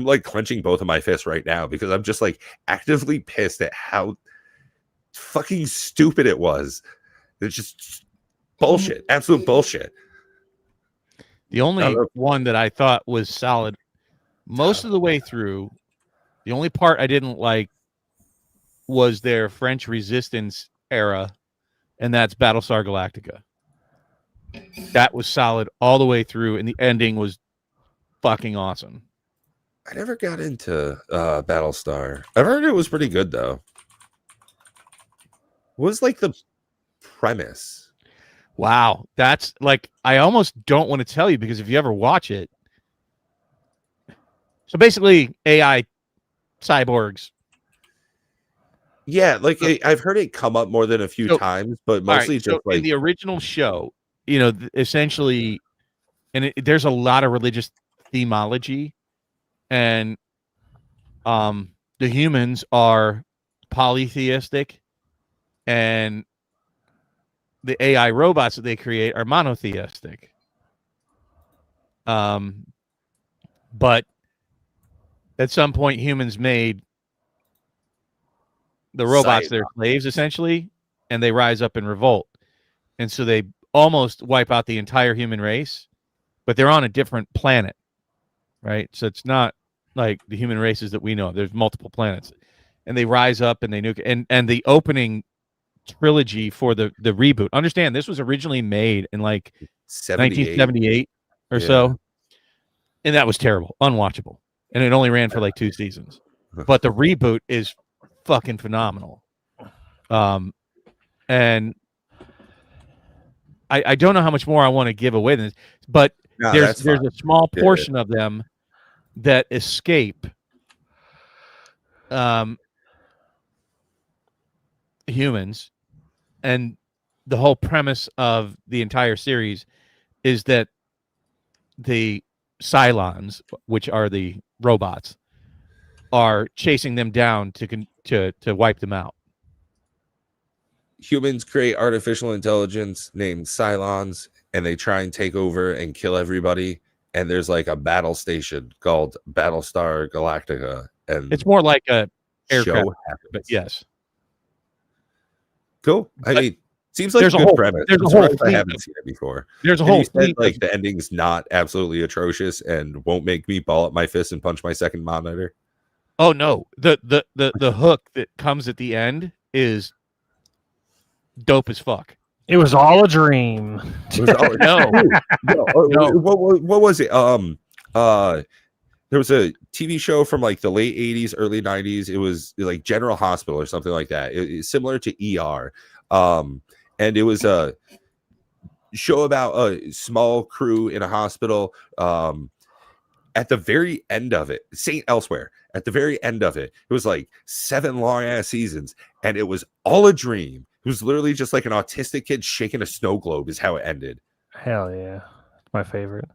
like clenching both of my fists right now because I'm just like actively pissed at how fucking stupid it was. It's just bullshit, absolute bullshit. The only one that I thought was solid most of the way through, the only part I didn't like was their French Resistance era, and that's Battlestar Galactica. That was solid all the way through, and the ending was fucking awesome. I never got into Battlestar. I've heard it was pretty good though. What was like the premise? Wow, that's like, I almost don't want to tell you, because if you ever watch it, so basically AI cyborgs. Yeah, like I've heard it come up more than a few times, but mostly right, just so like in the original show, essentially, and there's a lot of religious themology, and the humans are polytheistic, and the AI robots that they create are monotheistic. But at some point, humans made the robots their slaves, essentially, and they rise up in revolt. And so they almost wipe out the entire human race, but they're on a different planet, right? So it's not like the human races that we know. There's multiple planets. And they rise up and they nuke. And the opening trilogy for the reboot. Understand, this was originally made in like 1978 or so, and that was terrible, unwatchable, and it only ran for like 2 seasons. But the reboot is fucking phenomenal. And I don't know how much more I want to give away than this, but there's a small portion of them that escape humans. And the whole premise of the entire series is that the Cylons, which are the robots, are chasing them down to wipe them out. Humans create artificial intelligence named Cylons, and they try and take over and kill everybody. And there's like a battle station called Battlestar Galactica, and it's more like a aircraft, but yes. Cool. I mean, seems like there's a good premise. There's a whole I haven't seen it before. There's a whole fleet like the ending's not absolutely atrocious and won't make me ball up my fist and punch my second monitor. Oh no, the hook that comes at the end is dope as fuck. It was all a dream. No. What was it? There was a TV show from like the late 80s, early 90s. It was like General Hospital or something like that. It's similar to ER. And it was a show about a small crew in a hospital. At the very end of it, St. Elsewhere, at the very end of it, it was like 7 long ass seasons, and it was all a dream. It was literally just like an autistic kid shaking a snow globe is how it ended. Hell yeah. It's my favorite.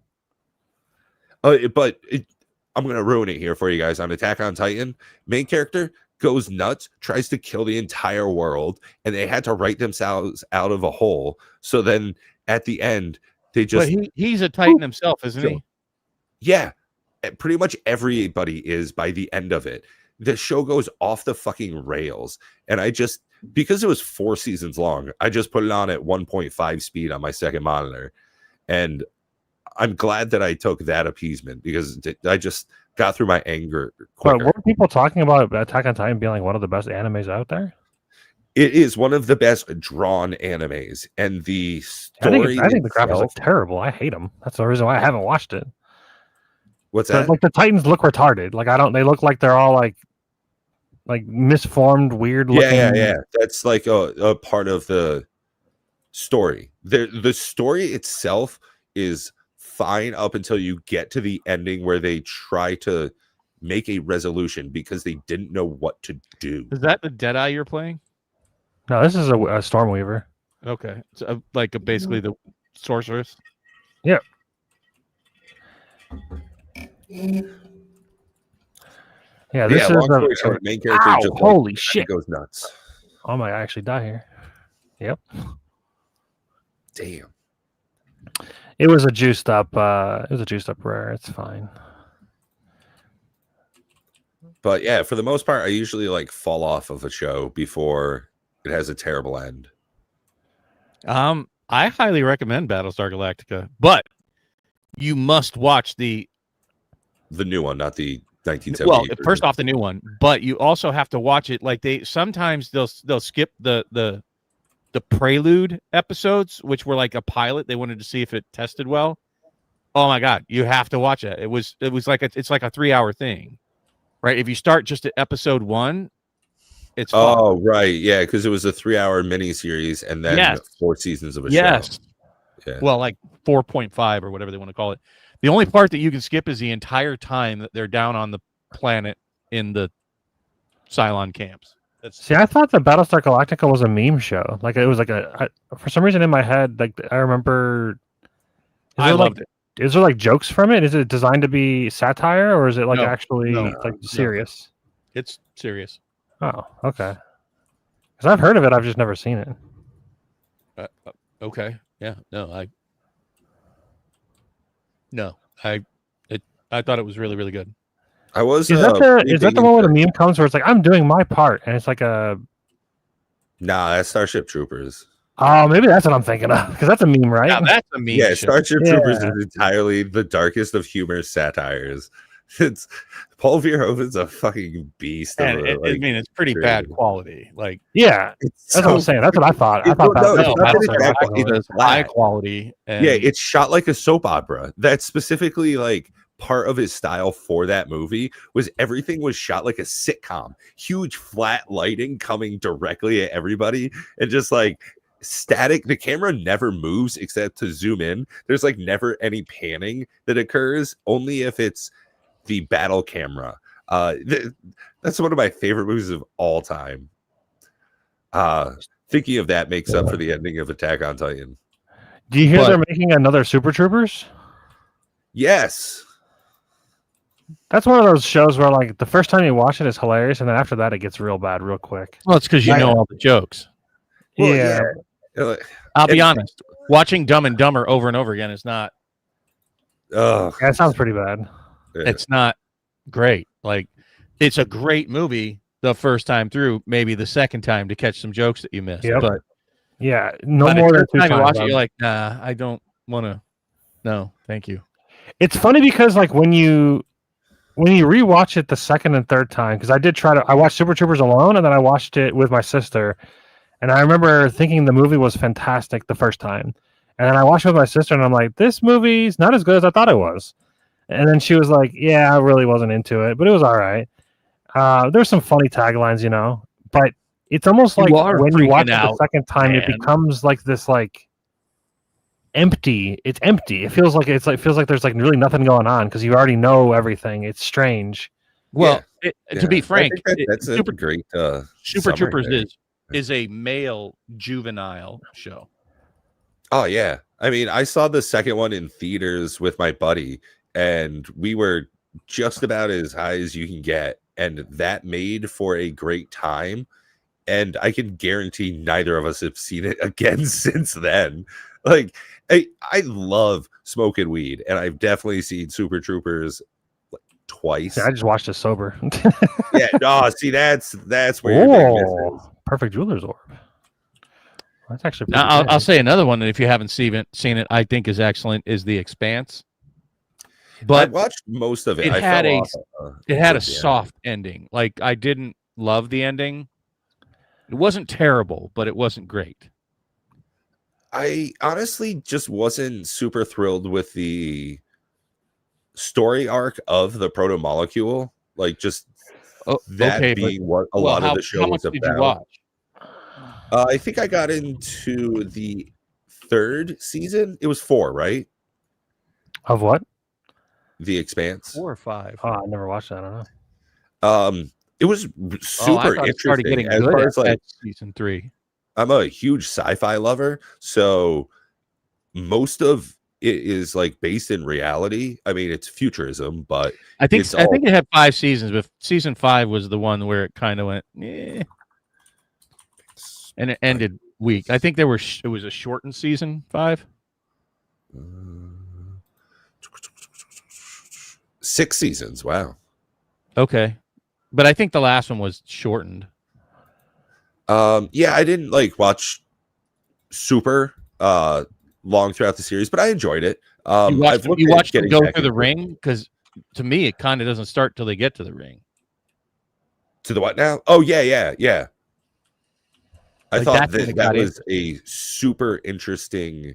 I'm going to ruin it here for you guys. On Attack on Titan, main character goes nuts, tries to kill the entire world, and they had to write themselves out of a hole. So then at the end, they just... But he's a Titan himself, isn't he? Yeah. Pretty much everybody is by the end of it. The show goes off the fucking rails. And because it was 4 seasons long, I just put it on at 1.5 speed on my second monitor. And I'm glad that I took that appeasement, because I just got through my anger quicker. But weren't people talking about Attack on Titan being like one of the best animes out there? It is one of the best drawn animes, and the story. I think the graphics are terrible. I hate them. That's the reason why I haven't watched it. What's that? Like the Titans look retarded. Like they look like they're all like misformed, weird looking. Yeah. That's like a part of the story. The story itself is fine up until you get to the ending where they try to make a resolution because they didn't know what to do. Is that the Deadeye you're playing? No, this is a Stormweaver. Okay, so basically the sorceress. Yeah. Yeah, this is the main character. Just holy shit, goes nuts. Oh my! I actually die here. Yep. Damn. It was a juiced up. It was a juiced up rare. It's fine. But yeah, for the most part, I usually like fall off of a show before It has a terrible end. I highly recommend Battlestar Galactica, but you must watch the new one, not the 1978. well, first off the new one, but you also have to watch it like sometimes they'll skip the prelude episodes, which were like a pilot. They wanted to see if it tested well. Oh my god, you have to watch it. It was like it's like a 3-hour thing, right? If you start just at episode 1, it's oh right, yeah, because it was a 3-hour miniseries and then 4 seasons of a show. Yeah. Well, like 4.5 or whatever they want to call it. The only part that you can skip is the entire time that they're down on the planet in the Cylon camps. See, I thought that Battlestar Galactica was a meme show. Like it was like for some reason in my head, like I remember. I loved it. Is there like jokes from it? Is it designed to be satire, or is it like actually like serious? It's serious. Oh, okay. Because I've heard of it, I've just never seen it. Okay. Yeah. I thought it was really, really good. I was. Is that the one where the meme comes where it's like I'm doing my part and it's like a? Nah, that's Starship Troopers. Oh, maybe that's what I'm thinking of because that's a meme, right? Yeah, that's a meme. Yeah, Starship Troopers is entirely the darkest of humor satires. It's Paul Verhoeven's a fucking beast. And I mean, it's pretty bad quality. Like, yeah, that's what I'm saying. That's what I thought. I thought that was high quality. And yeah, it's shot like a soap opera. That's specifically like part of his style for that movie was everything was shot like a sitcom. Huge flat lighting coming directly at everybody, and just like static. The camera never moves except to zoom in. There's like never any panning that occurs, only if it's the battle camera. That's one of my favorite movies of all time. Thinking of that makes up for the ending of Attack on Titan. Do you hear they're making another Super Troopers? Yes. That's one of those shows where like the first time you watch it is hilarious, and then after that it gets real bad real quick. Well, it's because you know all the jokes. Well, yeah. I'll be honest. Watching Dumb and Dumber over and over again is not. Yeah, it sounds pretty bad. Yeah. It's not great. Like, it's a great movie the first time through, maybe the second time to catch some jokes that you missed. Yep. But yeah, no more than 2 times. You watch it, you're like, nah, I don't want to. No, thank you. It's funny because like when you rewatch it the second and third time, because I watched Super Troopers alone and then I watched it with my sister, and I remember thinking the movie was fantastic the first time, and then I watched it with my sister and I'm like, this movie's not as good as I thought it was. And then she was like, yeah, I really wasn't into it, but it was all right. There's some funny taglines, but it's almost like when you watch it the second time, man, it becomes like this like empty. It's empty. It feels like there's like really nothing going on because you already know everything. It's strange. Well, to be frank, that's a great Super Troopers is a male juvenile show. Oh yeah. I mean, I saw the second one in theaters with my buddy, and we were just about as high as you can get, and that made for a great time. And I can guarantee neither of us have seen it again since then. Like, I love smoking weed, and I've definitely seen Super Troopers like twice. Yeah, I just watched it sober. Yeah, no, see, that's where your perfect jeweler's orb. That's actually now, I'll say another one, and if you haven't seen it, I think is excellent, is The Expanse. But I watched most of it. It had a soft ending. Like, I didn't love the ending. It wasn't terrible, but it wasn't great. I honestly just wasn't super thrilled with the story arc of the proto molecule. Like, just being what a lot of the show was about. Did you watch? I think I got into the 3rd season. It was 4, right? Of what? The Expanse. 4 or 5. Oh, I never watched that. I don't know. It was super interesting. Started getting as good far as like season 3. I'm a huge sci-fi lover, so most of it is like based in reality. I mean, it's futurism, but I think it had 5 seasons, but season 5 was the one where it kind of went, and it ended weak. I think it was a shortened season 5. 6 seasons. Wow. Okay. But I think the last one was shortened. Yeah, I didn't like watch super long throughout the series, but I enjoyed it. You watched I've them, looked you at watched them getting go back through the into it. ring? Because to me, it kind of doesn't start till they get to the ring. To the what now? Oh yeah. I Like, thought that's when that it that got was a super interesting.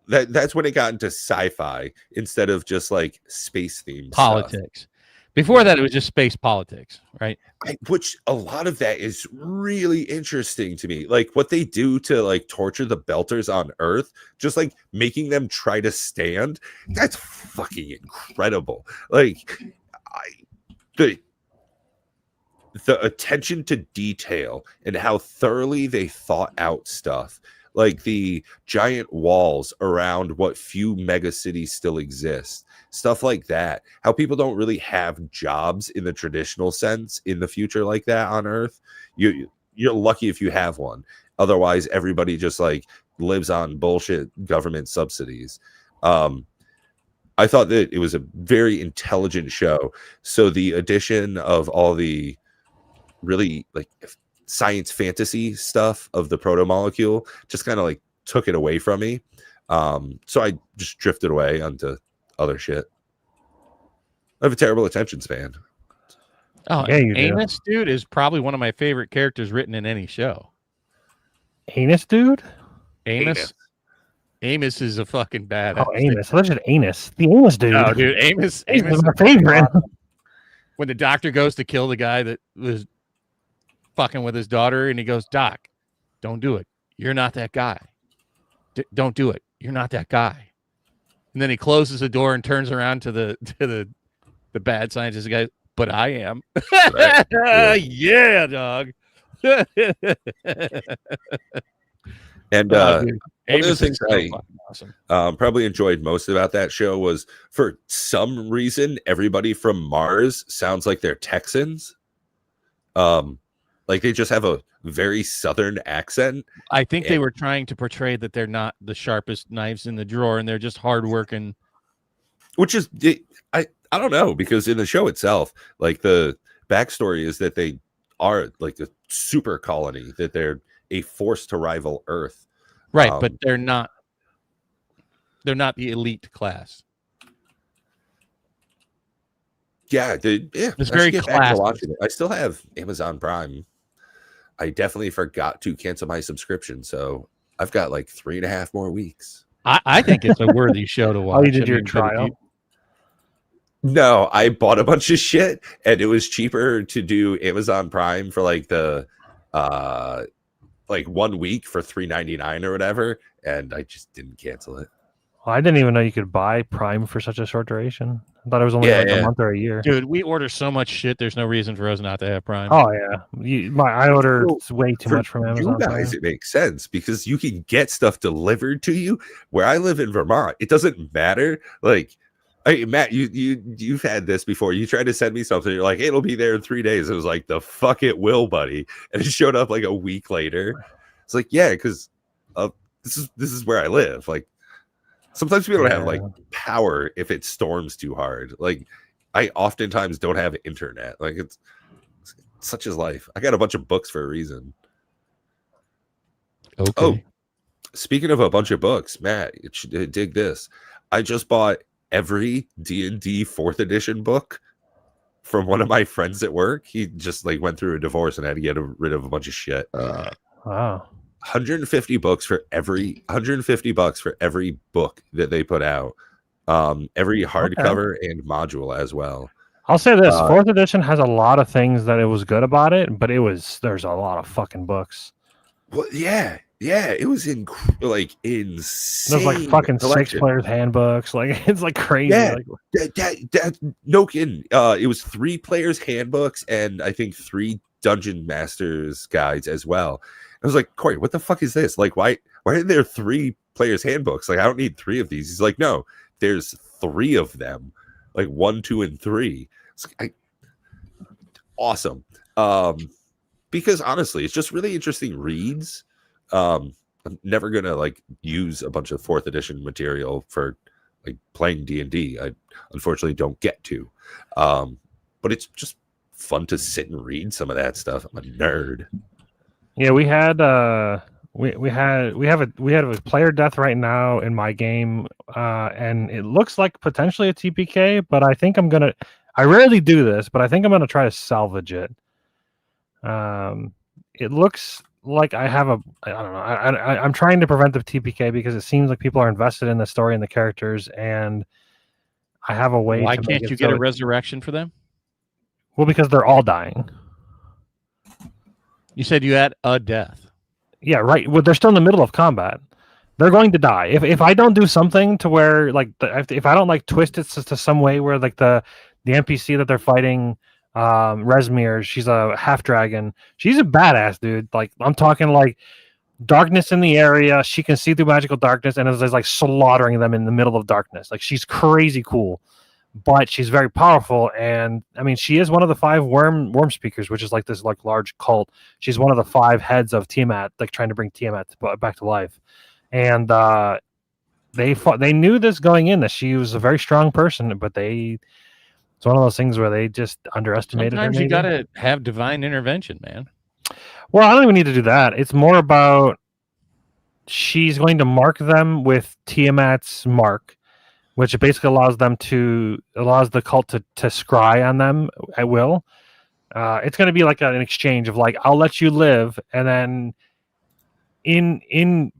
That's when it got into sci-fi instead of just like space themed stuff. Politics. Before that, it was just space politics, right? Which a lot of that is really interesting to me. Like what they do to like torture the Belters on Earth, just like making them try to stand. That's fucking incredible. Like the attention to detail and how thoroughly they thought out stuff, like the giant walls around what few mega cities still exist, stuff like that, how people don't really have jobs in the traditional sense in the future like that on Earth. You're lucky if you have one, otherwise everybody just like lives on bullshit government subsidies. I thought that it was a very intelligent show, so the addition of all the really like science fantasy stuff of the proto molecule just kind of like took it away from me. So I just drifted away onto other shit. I have a terrible attention span. Oh, Yeah, you do. Amos, dude, is probably one of my favorite characters written in any show. Anus dude? Amos is a fucking badass. Oh, Amos. I thought you said anus. The anus dude. Oh, dude, Amos He's is my favorite. when the doctor goes to kill the guy that was fucking with his daughter, and he goes, "Doc, don't do it. You're not that guy. Don't do it. You're not that guy." And then he closes the door and turns around to the bad scientist guy. But I am. Right. Yeah, dog. And Oh, dude. one of the Amos is things so I fucking awesome. probably enjoyed most about that show was, for some reason, everybody from Mars sounds like they're Texans. Like they just have a very southern accent. I think they were trying to portray that they're not the sharpest knives in the drawer, and they're just hardworking. Which is, I don't know, because in the show itself, like the backstory is that they are like a super colony, that they're a force to rival Earth. Right, but they're not the elite class. Yeah, It's I very should get back to classic. watching it. I still have Amazon Prime. I definitely forgot to cancel my subscription, so I've got like 3.5 more weeks. I think it's a worthy show to watch. Oh, you did I your mean, but if trial? you- No, I bought a bunch of shit, and it was cheaper to do Amazon Prime for like the like 1 week for $3.99 or whatever, and I just didn't cancel it. Well, I didn't even know you could buy Prime for such a short duration. I thought it was only a month or a year. Dude, we order so much shit. There's no reason for us not to have Prime. Oh yeah, I order way too For much from Amazon. You guys, Prime. it makes sense because you can get stuff delivered to you. Where I live in Vermont, it doesn't matter. Like, hey, Matt, you've had this before. You tried to send me something. You're like, hey, it'll be there in 3 days. It was like, the fuck it will, buddy. And it showed up like a week later. It's like, yeah, because this is where I live. Like, sometimes we don't have like power if it storms too hard. Like, I oftentimes don't have internet. Like, it's such is life. I got a bunch of books for a reason. Okay. Oh, speaking of a bunch of books, Matt, dig this. I just bought every D&D 4th edition book from one of my friends at work. He just like went through a divorce and had to get rid of a bunch of shit. Wow. 150 bucks for every book that they put out. Every hardcover and module as well. I'll say this: 4th edition has a lot of things that it was good about it, but there's a lot of fucking books. Well, yeah, it was like insane. There's like fucking collection. 6 players handbooks. Like it's like crazy. Yeah, like, that no kidding. It was 3 players handbooks and I think 3 dungeon masters guides as well. I was like, Corey, what the fuck is this? Like, why are there 3 players handbooks? Like, I don't need 3 of these. He's like, no, there's 3 of them, like 1, 2, and 3. It's like, awesome. Because honestly, it's just really interesting reads. I'm never gonna like use a bunch of 4th edition material for like playing D&D. I unfortunately don't get to. But it's just fun to sit and read some of that stuff. I'm a nerd. Yeah, we had we have a player death right now in my game, and it looks like potentially a TPK, but I think I rarely do this, but I think I'm gonna try to salvage it. It looks like I don't know. I'm trying to prevent the TPK because it seems like people are invested in the story and the characters, and I have a way. Why to can't make you it get so a resurrection for them? Well, because they're all dying. You said you had a death. Yeah, right. Well, they're still in the middle of combat. They're going to die if I don't do something to where like if I don't like twist it to some way where like the NPC that they're fighting, Resmir, she's a half dragon. She's a badass dude. Like I'm talking like darkness in the area. She can see through magical darkness and is like slaughtering them in the middle of darkness. Like she's crazy cool, but she's very powerful. And I mean, she is one of the 5 worm speakers, which is like this like large cult. She's one of the 5 heads of Tiamat, like trying to bring Tiamat back to life. And they knew this going in that she was a very strong person, but it's one of those things where they just underestimated Sometimes her. you got to have divine intervention, man. Well, I don't even need to do that. It's more about she's going to mark them with Tiamat's mark, which basically allows the cult to scry on them at will. It's going to be like an exchange of like, I'll let you live, and then in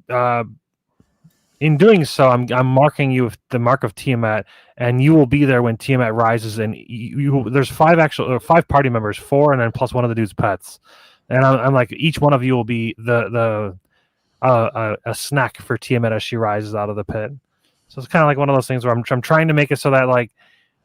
doing so, I'm marking you with the mark of Tiamat, and you will be there when Tiamat rises. And there's 5 party members, 4, and then plus one of the dude's pets. And I'm like, each one of you will be a snack for Tiamat as she rises out of the pit. So it's kind of like one of those things where I'm trying to make it so that like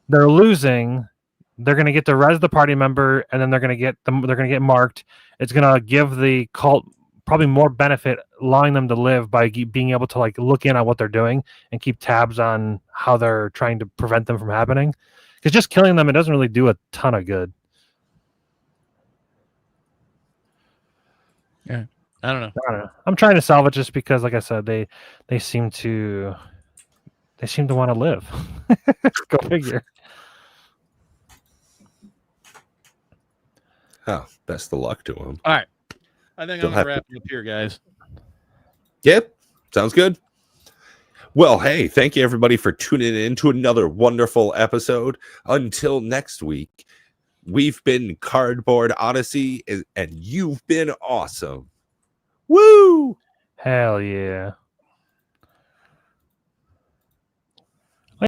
they're losing, they're gonna get to res the party member, and then they're gonna get marked. It's gonna give the cult probably more benefit, allowing them to live by being able to like look in on what they're doing and keep tabs on how they're trying to prevent them from happening. Because just killing them, it doesn't really do a ton of good. Yeah, I don't know. I'm trying to salvage this because, like I said, they seem to want to live. Go figure. Oh, best of luck to them. All right. I think I'm going to wrap it up here, guys. Yep. Sounds good. Well, hey, thank you everybody for tuning in to another wonderful episode. Until next week, we've been Cardboard Odyssey, and you've been awesome. Woo! Hell yeah.